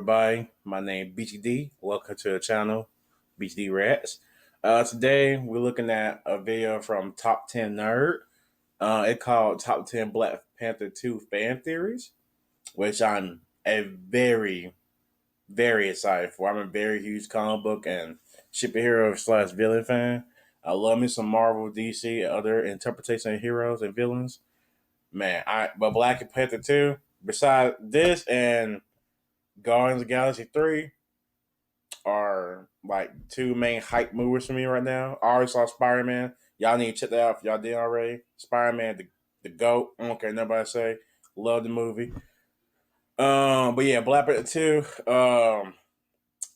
everybody? My name is BGD. Welcome to the channel, BGD Rats. Today we're looking at a video from Top 10 Nerd. It's called Top 10 Black Panther 2 Fan Theories, which I'm very excited for. I'm a very huge comic book and superhero / villain fan. I love me some Marvel, DC, and other interpretation of heroes and villains. But Black Panther 2, besides this and Guardians of the Galaxy 3 are like two main hype movies for me right now. I already saw Spider-Man. Y'all need to check that out if y'all didn't already. Spider-Man, the GOAT. I don't care what nobody say. Love the movie. But yeah, Black Panther 2,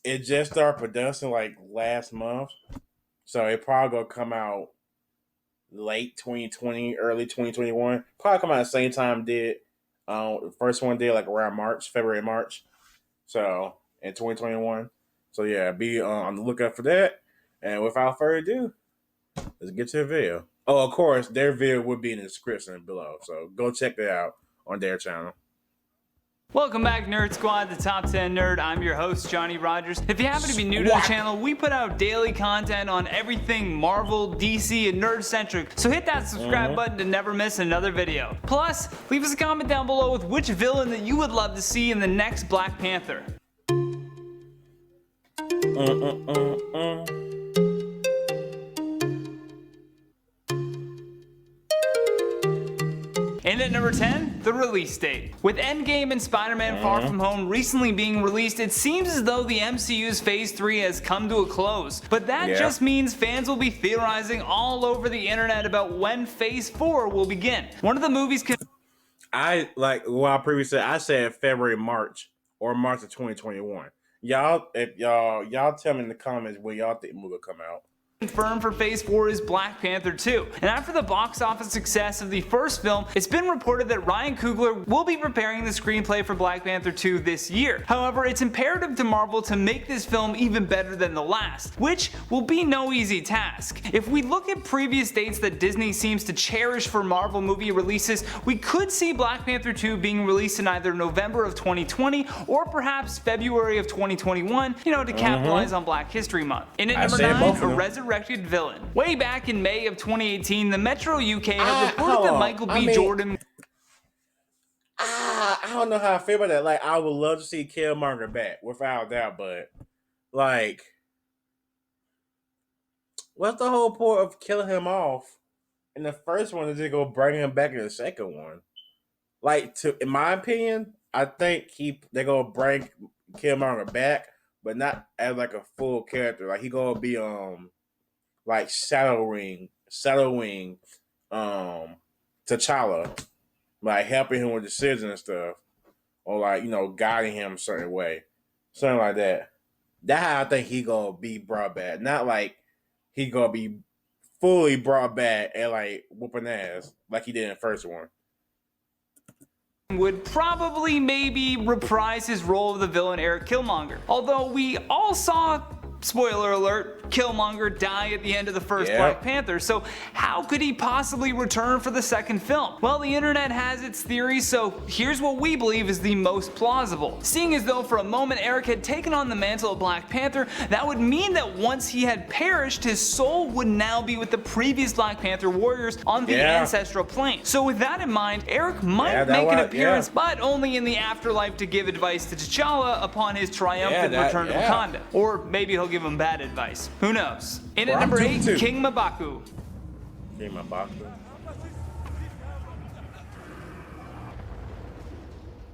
it just started production like last month. So it probably gonna come out late 2020, early 2021. Probably come out at the same time did. The first one did like around February, March. So in 2021. So yeah, be on the lookout for that. And without further ado, let's get to the video. Oh, of course, their video would be in the description below. So go check that out on their channel. Welcome back, Nerd Squad, the Top 10 Nerd. I'm your host, Johnny Rogers. If you happen to be new to the channel, we put out daily content on everything Marvel, DC, and nerd-centric, so hit that subscribe button to never miss another video. Plus, leave us a comment down below with which villain that you would love to see in the next Black Panther. And at number 10, the release date. With Endgame and Spider-Man Far From Home recently being released, it seems as though the MCU's Phase 3 has come to a close. But that just means fans will be theorizing all over the internet about when Phase 4 will begin. One of the movies I said February, March, or March of 2021. Y'all tell me in the comments when y'all think the movie will come out. Confirmed for Phase 4 is Black Panther 2. And after the box office success of the first film, it's been reported that Ryan Coogler will be preparing the screenplay for Black Panther 2 this year. However, it's imperative to Marvel to make this film even better than the last, which will be no easy task. If we look at previous dates that Disney seems to cherish for Marvel movie releases, we could see Black Panther 2 being released in either November of 2020 or perhaps February of 2021, to capitalize on Black History Month. And at number 9, a resurrected villain. Way back in May of 2018, the Metro UK had reported that Michael B. Jordan. I don't know how I feel about that. Like, I would love to see Killmonger back, without doubt, but like, what's the whole point of killing him off in the first one? Is it go bring him back in the second one? Like, in my opinion, I think they're gonna bring Killmonger back, but not as like a full character. Like, he gonna be like shadowing T'Challa, like helping him with decisions and stuff, or like guiding him a certain way, something like that. That's how I think he gonna be brought back. Not like he gonna be fully brought back and like whooping ass like he did in the first one. Would probably maybe reprise his role of the villain Eric Killmonger. Although we all saw, spoiler alert, Killmonger die at the end of the first Black Panther, so how could he possibly return for the second film? Well, the internet has its theories, so here's what we believe is the most plausible. Seeing as though for a moment Eric had taken on the mantle of Black Panther, that would mean that once he had perished, his soul would now be with the previous Black Panther warriors on the ancestral plane. So with that in mind, Eric might make an appearance, but only in the afterlife to give advice to T'Challa upon his triumphant return to Wakanda. Or maybe he'll give him bad advice. Who knows? In at number 8, King MaBaku. King MaBaku.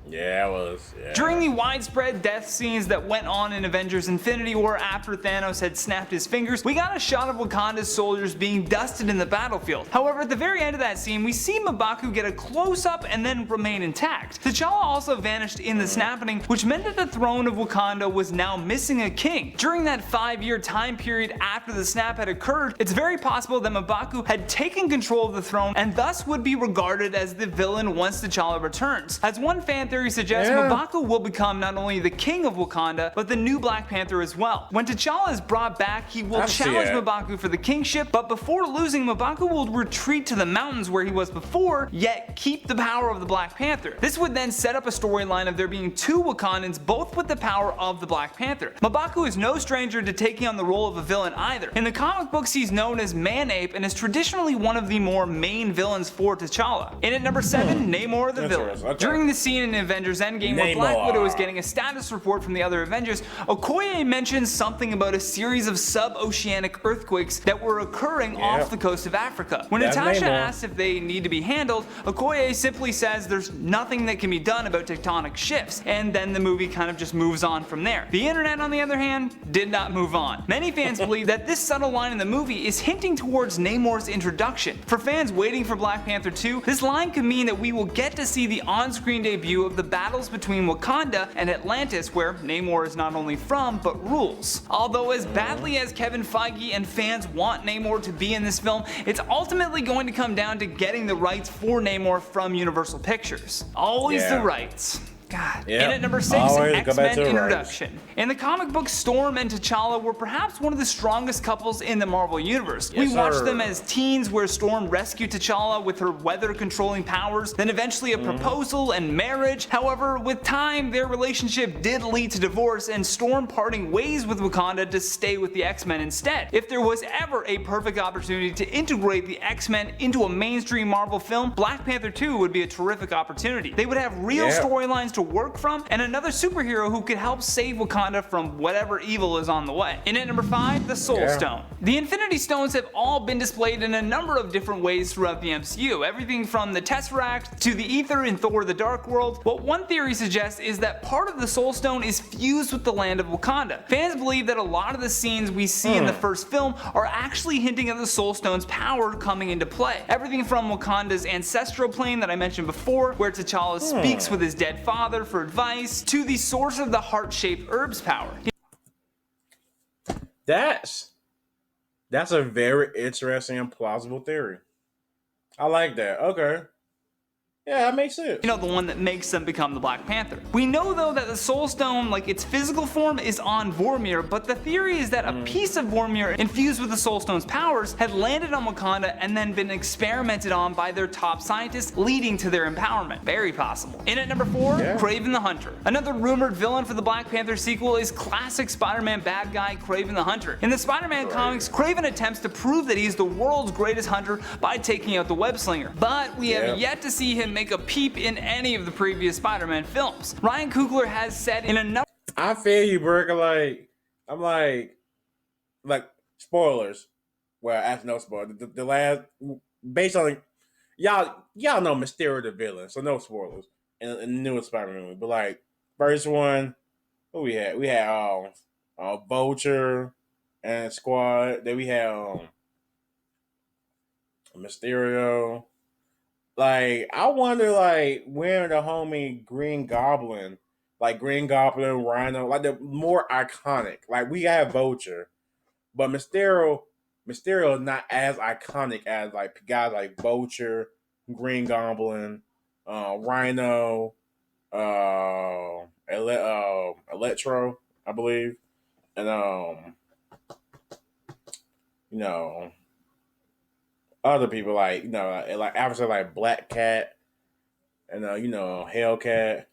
Yeah, it was. Yeah. During the widespread death scenes that went on in Avengers Infinity War after Thanos had snapped his fingers, we got a shot of Wakanda's soldiers being dusted in the battlefield. However, at the very end of that scene, we see MaBaku get a close-up and then remain intact. T'Challa also vanished in the snapping, which meant that the throne of Wakanda was now missing a king. During that 5-year time period after the snap had occurred, it's very possible that MaBaku had taken control of the throne and thus would be regarded as the villain once T'Challa returns. As one fan theory suggests MaBaku will become not only the king of Wakanda, but the new Black Panther as well. When T'Challa is brought back, he will challenge MaBaku for the kingship, but before losing, MaBaku will retreat to the mountains where he was before, yet keep the power of the Black Panther. This would then set up a storyline of there being two Wakandans, both with the power of the Black Panther. MaBaku is no stranger to taking on the role of a villain either. In the comic books, he's known as Man-Ape and is traditionally one of the more main villains for T'Challa. In at number 7, Namor the villain. Okay. During the scene in Avengers Endgame where Black Widow is getting a status report from the other Avengers, Okoye mentions something about a series of sub-oceanic earthquakes that were occurring off the coast of Africa. When Natasha asks if they need to be handled, Okoye simply says there's nothing that can be done about tectonic shifts, and then the movie kind of just moves on from there. The internet, on the other hand, did not move on. Many fans believe that this subtle line in the movie is hinting towards Namor's introduction. For fans waiting for Black Panther 2, this line could mean that we will get to see the on-screen debut of the battles between Wakanda and Atlantis, where Namor is not only from, but rules. Although as badly as Kevin Feige and fans want Namor to be in this film, it's ultimately going to come down to getting the rights for Namor from Universal Pictures. Always the rights. God. In at number 6, X-Men introduction. In the comic book, Storm and T'Challa were perhaps one of the strongest couples in the Marvel Universe. We watched them as teens where Storm rescued T'Challa with her weather-controlling powers, then eventually a proposal and marriage. However, with time, their relationship did lead to divorce and Storm parting ways with Wakanda to stay with the X-Men instead. If there was ever a perfect opportunity to integrate the X-Men into a mainstream Marvel film, Black Panther 2 would be a terrific opportunity. They would have real storylines to work from, and another superhero who could help save Wakanda from whatever evil is on the way. In at number 5, the Soulstone. The Infinity Stones have all been displayed in a number of different ways throughout the MCU, everything from the Tesseract to the Ether in Thor the Dark World. What one theory suggests is that part of the Soulstone is fused with the land of Wakanda. Fans believe that a lot of the scenes we see in the first film are actually hinting at the Soulstone's power coming into play. Everything from Wakanda's ancestral plane that I mentioned before, where T'Challa speaks with his dead father for advice, to the source of the heart-shaped herb's power. That's a very interesting and plausible theory. I like that. Okay. Yeah, that makes sense. You know, the one that makes them become the Black Panther. We know though that the Soulstone, like its physical form, is on Vormir, but the theory is that a piece of Vormir infused with the Soulstone's powers had landed on Wakanda and then been experimented on by their top scientists, leading to their empowerment. Very possible. In at number 4, Kraven the Hunter. Another rumored villain for the Black Panther sequel is classic Spider-Man bad guy Kraven the Hunter. In the Spider-Man comics, Kraven attempts to prove that he's the world's greatest hunter by taking out the web slinger, but we have yet to see him make a peep in any of the previous Spider-Man films. Ryan Coogler has said in a number— I feel you, Burke. I'm like spoilers. Well, actually, no spoilers. The last, based on y'all know Mysterio the villain, so no spoilers in the newest Spider-Man movie. But like first one, what we had? We had Vulture and Squad. Then we had Mysterio. Like, I wonder, like, where the homie Green Goblin, Rhino, like, the more iconic. Like, we have Vulture, but Mysterio is not as iconic as, like, guys like Vulture, Green Goblin, Rhino, Electro, I believe, and, other people like obviously like Black Cat and Hellcat.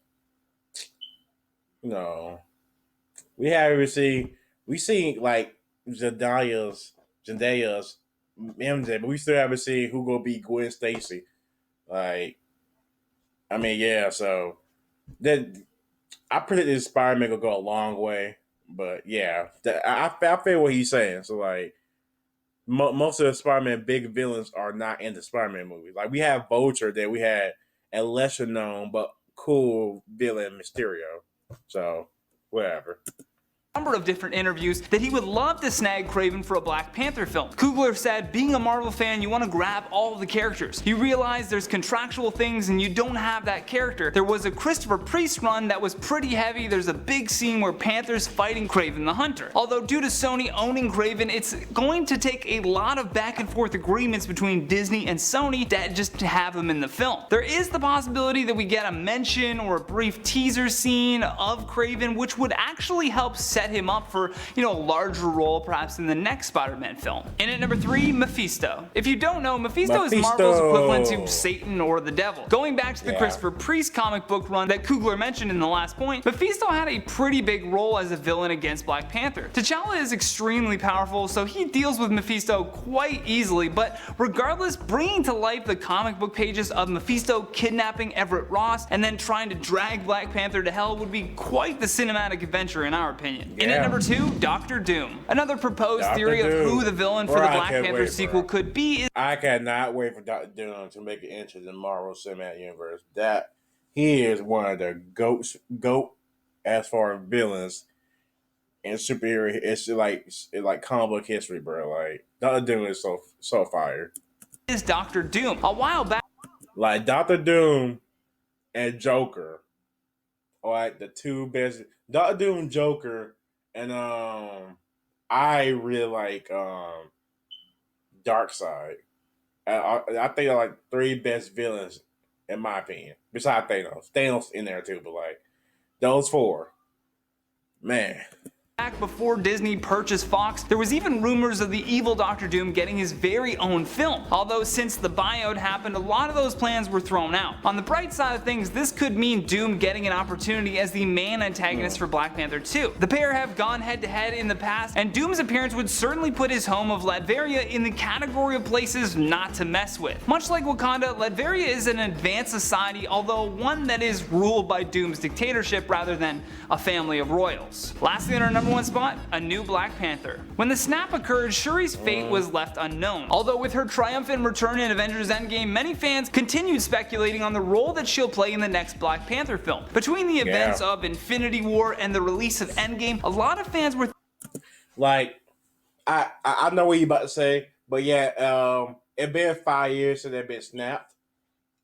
We see like Zendaya's MJ, but we still haven't seen who gonna be Gwen Stacy. Like, I mean, yeah. So that I predict this Spider-Man will go a long way, but yeah, I feel what he's saying. So like. Most of the Spider-Man big villains are not in the Spider-Man movies. Like, we have Vulture, that we had a lesser known but cool villain Mysterio. So, whatever. number of different interviews that he would love to snag Kraven for a Black Panther film. Coogler said, being a Marvel fan, you want to grab all of the characters. You realize there's contractual things and you don't have that character. There was a Christopher Priest run that was pretty heavy. There's a big scene where Panther's fighting Kraven the Hunter. Although due to Sony owning Kraven, it's going to take a lot of back and forth agreements between Disney and Sony just to have him in the film. There is the possibility that we get a mention or a brief teaser scene of Kraven, which would actually help set him up for, a larger role perhaps in the next Spider-Man film. In at number 3, Mephisto. If you don't know, Mephisto is Marvel's equivalent to Satan or the devil. Going back to the Christopher Priest comic book run that Coogler mentioned in the last point, Mephisto had a pretty big role as a villain against Black Panther. T'Challa is extremely powerful, so he deals with Mephisto quite easily, but regardless, bringing to life the comic book pages of Mephisto kidnapping Everett Ross and then trying to drag Black Panther to hell would be quite the cinematic adventure in our opinion. In at number 2, Doctor Doom. Another proposed theory of who the villain for the Black Panther sequel could be is I cannot wait for Doctor Doom to make an entrance in the Marvel Cinematic Universe. That he is one of the goat as far as villains in superhero. It's like comic book history, bro. Like Doctor Doom is so fire. Is Doctor Doom. A while back, like Doctor Doom and Joker are like the two best. Doctor Doom and Joker, and I really like Darkseid. I think they're like 3 best villains in my opinion. Besides Thanos. Thanos in there too, but like those 4. Man. Back before Disney purchased Fox, there was even rumors of the evil Doctor Doom getting his very own film. Although since the buyout happened, a lot of those plans were thrown out. On the bright side of things, this could mean Doom getting an opportunity as the main antagonist for Black Panther 2. The pair have gone head to head in the past, and Doom's appearance would certainly put his home of Latveria in the category of places not to mess with. Much like Wakanda, Latveria is an advanced society, although one that is ruled by Doom's dictatorship rather than a family of royals. Lastly, on our number 1 spot, a new Black Panther. When the snap occurred, Shuri's fate was left unknown. Although with her triumphant return in Avengers Endgame, many fans continued speculating on the role that she'll play in the next Black Panther film. Between the events of Infinity War and the release of Endgame, a lot of fans were like, I know what you're about to say, but it been 5 years since they've been snapped,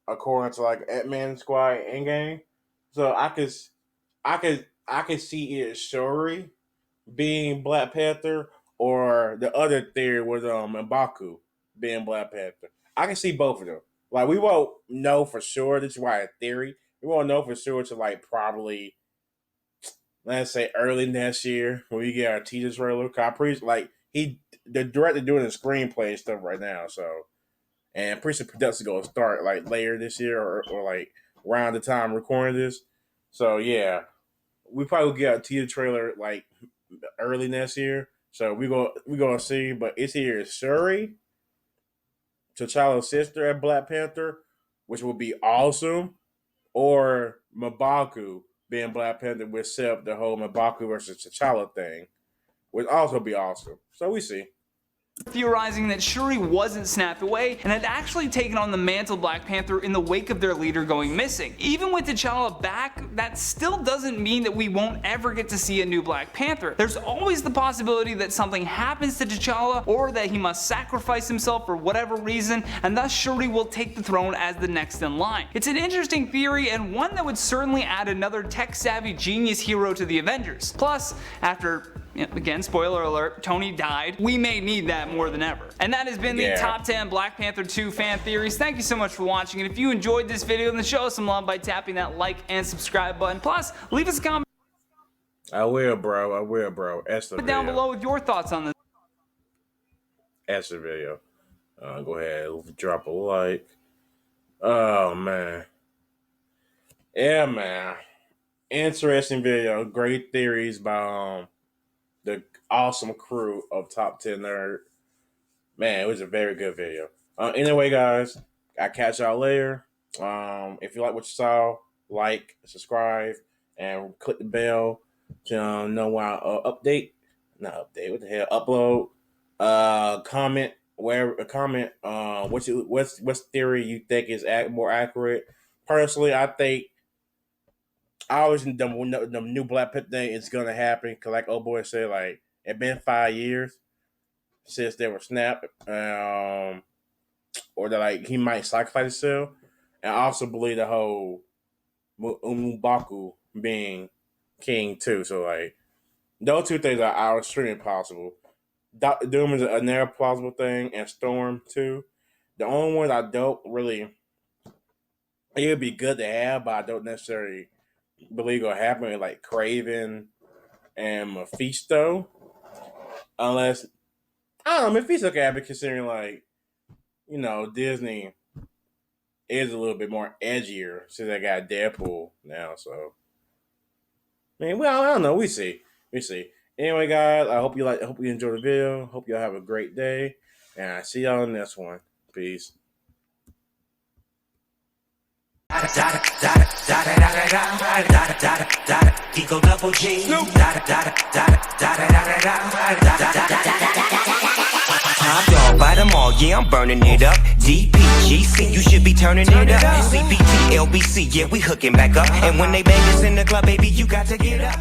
according to like Ant-Man Squad Endgame. So I could see it Shuri being Black Panther, or the other theory was MaBaku being Black Panther. I can see both of them. Like we won't know for sure. This is why a theory. We won't know for sure to like probably, let's say early next year when we get our teaser trailer. I appreciate like the director doing the screenplay and stuff right now. So and pretty sure production gonna start like later this year or like around the time recording this. So yeah, we probably will get a teaser trailer like early next year. So we gonna see. But it's here Shuri, T'Challa's sister at Black Panther, which will be awesome, or MaBaku being Black Panther with set up the whole MaBaku versus T'Challa thing, would also be awesome. So we see. Theorizing that Shuri wasn't snapped away and had actually taken on the mantle of Black Panther in the wake of their leader going missing. Even with T'Challa back, that still doesn't mean that we won't ever get to see a new Black Panther. There's always the possibility that something happens to T'Challa, or that he must sacrifice himself for whatever reason, and thus Shuri will take the throne as the next in line. It's an interesting theory, and one that would certainly add another tech-savvy genius hero to the Avengers. Plus, after again, spoiler alert, Tony died. We may need that more than ever. And that has been the top 10 Black Panther 2 fan theories. Thank you so much for watching. And if you enjoyed this video, then show us some love by tapping that like and subscribe button. Plus, leave us a comment. I will, bro. Put down below with your thoughts on this. That's the video. Go ahead, drop a like. Oh, man. Yeah, man. Interesting video. Great theories by the awesome crew of Top 10 Nerd. Man, it was a very good video. Anyway, guys, I'll catch y'all later. If you like what you saw, like, subscribe, and click the bell to know when I upload. Comment what's theory you think is more accurate. Personally, I think I always think the new Black Panther thing is gonna happen because, like old boy said, like it been 5 years since they were snapped, or that like he might sacrifice himself, and I also believe the whole MaBaku being king too. So like those two things are extremely possible. Doom is another plausible thing, and Storm too. The only ones I don't really, it would be good to have, but I don't necessarily believe it'll happen. Like Kraven and Mephisto, unless I don't know, Mephisto can happen considering like Disney is a little bit more edgier since I got Deadpool now. So I mean, well, I don't know. We see. Anyway, guys, I hope you enjoyed the video. Hope y'all have a great day, and I see y'all in the next one. Peace. Eagle double G. Top dog, by them all, yeah, I'm burning it up. DPGC, you should be turning it up. CBT, LBC, yeah, we hooking back up. And when they bang us in the club, baby, you got to get up.